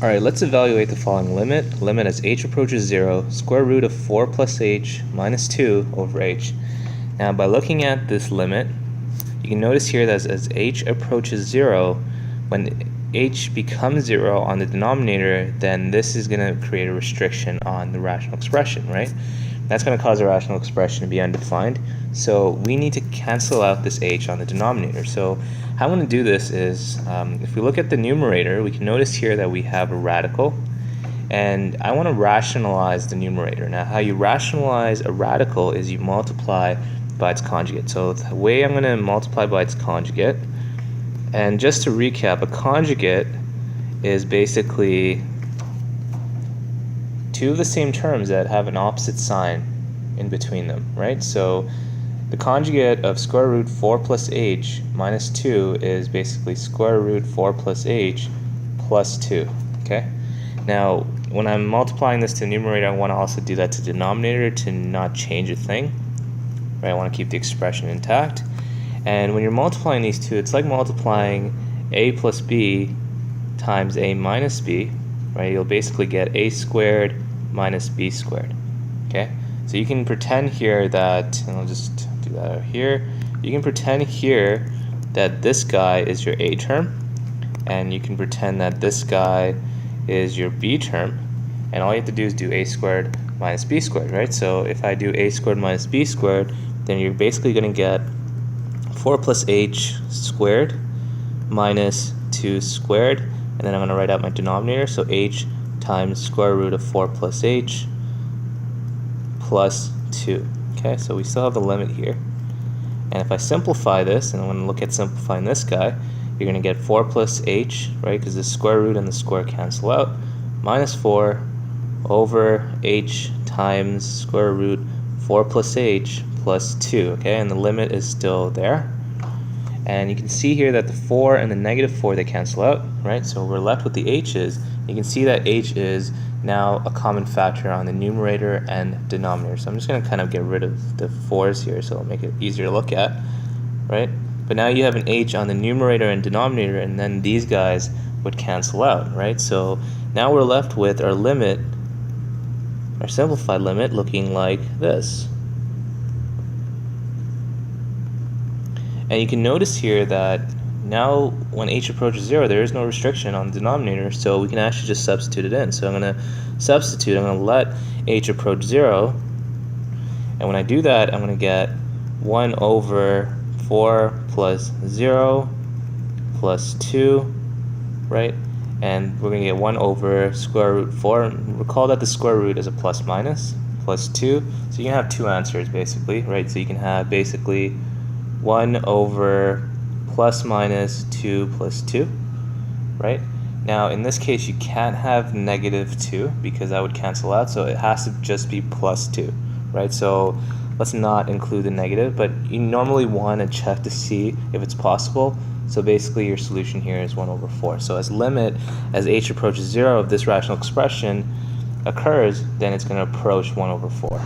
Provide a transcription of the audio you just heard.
Alright, let's evaluate the following limit. Limit as h approaches 0, square root of 4 plus h minus 2 over h. Now by looking at this limit, you can notice here that as h approaches 0, when h becomes 0 on the denominator, then this is going to create a restriction on the rational expression, right? That's going to cause the rational expression to be undefined. So we need to cancel out this h on the denominator. So how I'm going to do this is, if we look at the numerator, we can notice here that we have a radical, and I want to rationalize the numerator. Now how you rationalize a radical is you multiply by its conjugate. So the way I'm going to multiply by its conjugate, and just to recap, a conjugate is basically two of the same terms that have an opposite sign in between them, right? So the conjugate of square root 4 plus h minus 2 is basically square root 4 plus h plus 2, okay? Now, when I'm multiplying this to the numerator, I want to also do that to the denominator to not change a thing, right? I want to keep the expression intact. And when you're multiplying these two, it's like multiplying a plus b times a minus b, right? You'll basically get a squared minus b squared, okay? So you can pretend here that, and I'll just do that out here, you can pretend here that this guy is your a term, and you can pretend that this guy is your b term, and all you have to do is do a squared minus b squared, right? So if I do a squared minus b squared, then you're basically going to get 4 plus h squared minus 2 squared, and then I'm going to write out my denominator, so h times square root of 4 plus h plus 2. Okay, so we still have the limit here. And if I simplify this, and I'm going to look at simplifying this guy, you're going to get 4 plus h, right, because the square root and the square cancel out, minus 4 over h times square root 4 plus h plus 2, okay, and the limit is still there. And you can see here that the 4 and the negative 4, they cancel out, right? So we're left with the h's. You can see that h is now a common factor on the numerator and denominator. So I'm just going to kind of get rid of the 4's here so it'll make it easier to look at, right? But now you have an h on the numerator and denominator, and then these guys would cancel out, right? So now we're left with our limit, our simplified limit, looking like this. And you can notice here that now when h approaches 0, there is no restriction on the denominator, so we can actually just substitute it in. So I'm going to substitute, I'm going to let h approach 0, and when I do that, I'm going to get 1 over 4 plus 0 plus 2, right? And we're going to get 1 over square root 4. Recall that the square root is a plus minus, plus 2. So you can have two answers basically, right? So you can have basically 1 over plus minus 2 plus 2, right? Now in this case you can't have negative 2 because that would cancel out, so it has to just be plus 2, right? So let's not include the negative, but you normally want to check to see if it's possible. So basically your solution here is 1 over 4. So as limit as h approaches 0 of this rational expression occurs, then it's going to approach 1 over 4.